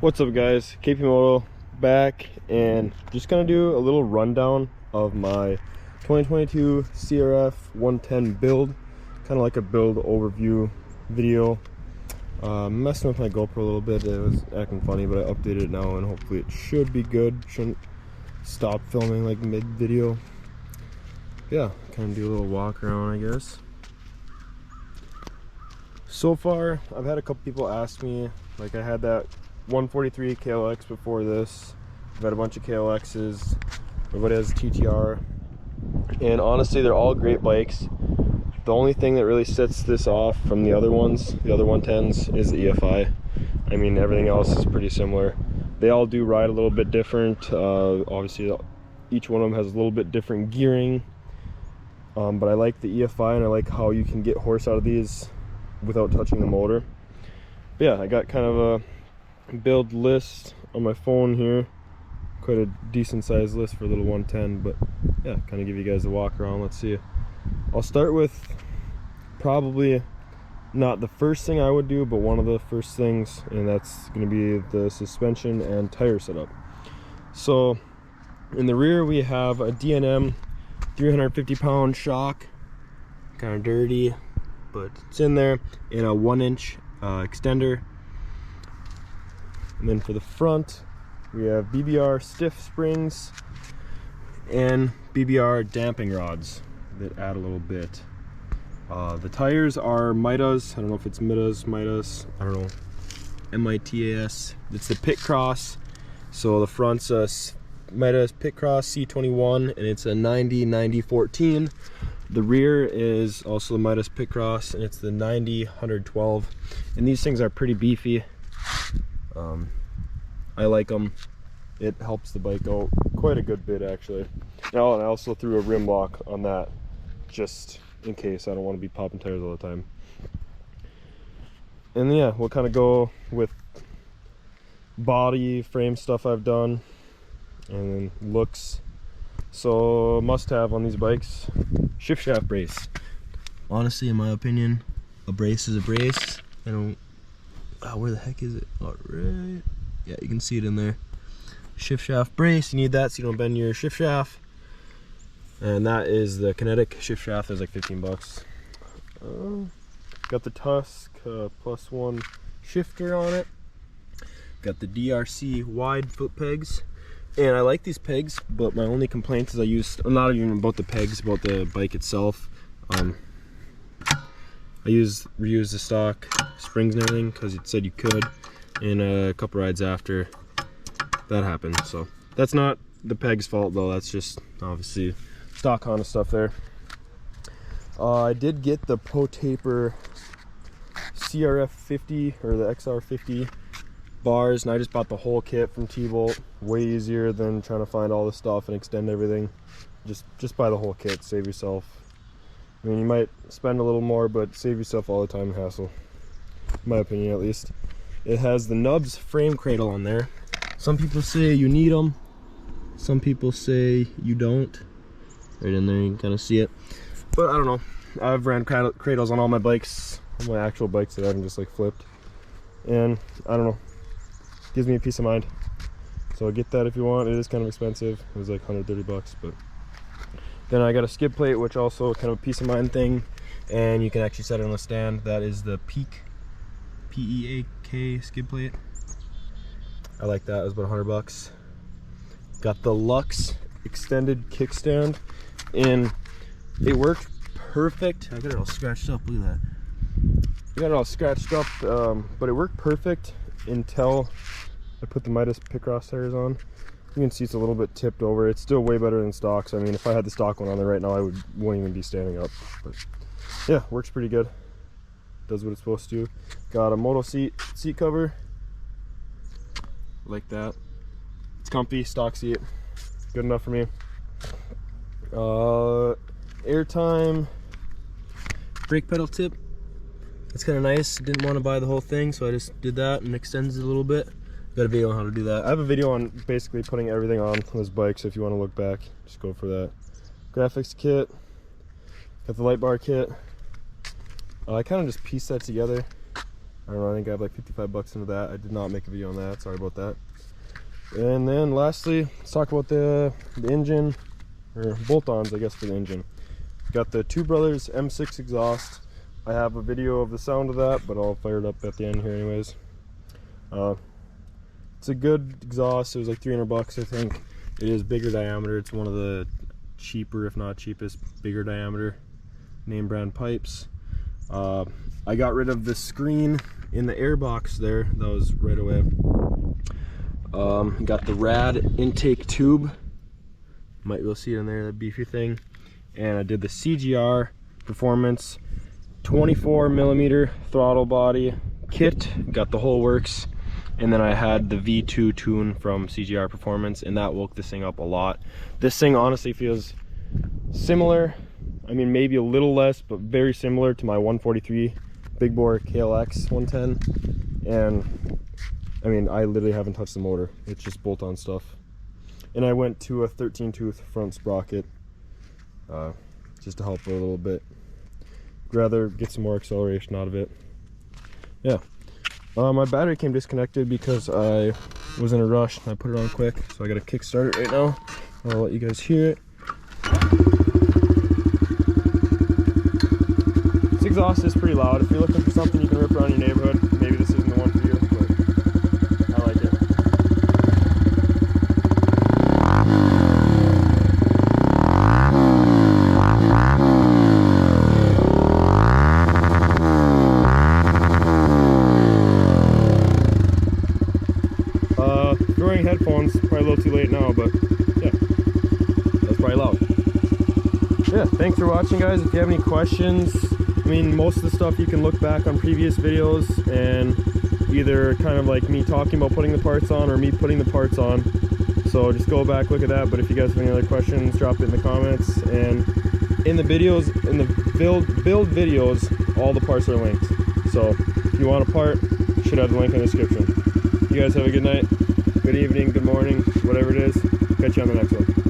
What's up guys, KP Moto back, and just gonna do a little rundown of my 2022 CRF110 build, kind of like a build overview video. Messing with my GoPro a little bit, it was acting funny, but I updated it now and hopefully it should be good. Shouldn't stop filming like mid video. Yeah, kind of do a little walk around, I guess. So far I've had a couple people ask me, like I had that 143 KLX before this. I've had a bunch of KLXs. Everybody has a TTR, and honestly they're all great bikes. The only thing that really sets this off from the other ones, the other 110s, is the EFI. I mean, everything else is pretty similar. They all do ride a little bit different. Obviously each one of them has a little bit different gearing, but I like the EFI and I like how you can get horse out of these without touching the motor. But yeah, I got kind of a build list on my phone here, quite a decent sized list for a little 110, but yeah, kind of give you guys a walk around. Let's see. I'll start with probably not the first thing I would do, but one of the first things, and that's going to be the suspension and tire setup. So in the rear we have a D&M 350-pound shock, kind of dirty, but it's in there, and a 1-inch extender. And then for the front, we have BBR Stiff Springs and BBR damping rods that add a little bit. The tires are Mitas. I don't know if it's Mitas, I don't know. M-I-T-A-S. It's the Pit Cross. So the front's a Mitas Pit Cross C21, and it's a 90-90-14. The rear is also the Mitas Pit Cross, and it's the 90-112. And these things are pretty beefy. I like them. It helps the bike out quite a good bit actually. Now, and I also threw a rim lock on that just in case. I don't want to be popping tires all the time. And yeah, we'll kind of go with body frame stuff I've done, and then looks. So must have on these bikes, shift shaft brace. Honestly, in my opinion, a brace is a brace. I don't, where the heck is it? All right, yeah, you can see it in there. Shift shaft brace, you need that so you don't bend your shift shaft. And that is the Kinetic shift shaft. Is like 15 bucks. Got the Tusk +1 shifter on it. Got the DRC Wide foot pegs, and I like these pegs, but my only complaint is not even about the pegs, about the bike itself. I reused the stock springs and everything because it said you could, and a couple rides after that happened. So that's not the peg's fault though, that's just obviously stock Honda stuff there. I did get the Taper CRF50 or the XR50 bars, and I just bought the whole kit from T-Bolt. Way easier than trying to find all the stuff and extend everything. Just buy the whole kit, save yourself. I mean, you might spend a little more, but save yourself all the time and hassle, in my opinion at least. It has the NUBZ frame cradle on there. Some people say you need them, some people say you don't. Right in there, you can kind of see it. But I don't know. I've ran cradles on all my bikes, on my actual bikes that I haven't just like flipped. And I don't know, gives me a peace of mind. So get that if you want. It is kind of expensive. It was like 130 bucks, but then I got a skid plate, which also kind of a peace of mind thing, and you can actually set it on a stand. That is the Peak, P-E-A-K skid plate. I like that. It was about 100 bucks. Got the Lux extended kickstand, and it worked perfect. I got it all scratched up. Look at that. I got it all scratched up, but it worked perfect until I put the Mitas Picross tires on. You can see it's a little bit tipped over. It's still way better than stock. So I mean, if I had the stock one on there right now, I wouldn't even be standing up. But yeah, works pretty good. Does what it's supposed to. Got a Motoseat seat cover, like that. It's comfy, stock seat, good enough for me. Airtime brake pedal tip. It's kind of nice. Didn't want to buy the whole thing, so I just did that and extends it a little bit. Got a video on how to do that. I have a video on basically putting everything on this bike, so if you want to look back, just go for that. Graphics kit. Got the light bar kit. I kind of just pieced that together. I don't know, I think I have like 55 bucks into that. I did not make a video on that, sorry about that. And then lastly, let's talk about the engine, or bolt-ons I guess for the engine. Got the Two Brothers M6 exhaust. I have a video of the sound of that, but I'll fire it up at the end here anyways. It's a good exhaust. It was like 300 bucks, I think. It is bigger diameter. It's one of the cheaper, if not cheapest, bigger diameter name brand pipes. I got rid of the screen in the airbox there. That was right away. Got the rad intake tube. Might be able to see it in there, that beefy thing. And I did the CGR Performance 24mm throttle body kit. Got the whole works. And then I had the V2 tune from CGR Performance, and that woke this thing up a lot. This thing honestly feels similar, I mean maybe a little less, but very similar to my 143 big bore KLX 110. And I mean, I literally haven't touched the motor. It's just bolt-on stuff. And I went to a 13 tooth front sprocket just to help it a little bit. Rather get some more acceleration out of it. Yeah. My battery came disconnected because I was in a rush and I put it on quick, so I gotta kickstart it right now. I'll let you guys hear it. This exhaust is pretty loud. If you're looking for something you can rip around your neighborhood, maybe this isn't the one for you, but I like it. If you're wearing headphones, probably a little too late now, but yeah, that's probably loud. Yeah, thanks for watching, guys. If you have any questions, I mean, most of the stuff you can look back on previous videos and either kind of like me talking about putting the parts on or me putting the parts on. So just go back, look at that. But if you guys have any other questions, drop it in the comments. And in the videos, in the build videos, all the parts are linked. So if you want a part, you should have the link in the description. You guys have a good night, good evening, good morning, whatever it is. Catch you on the next one.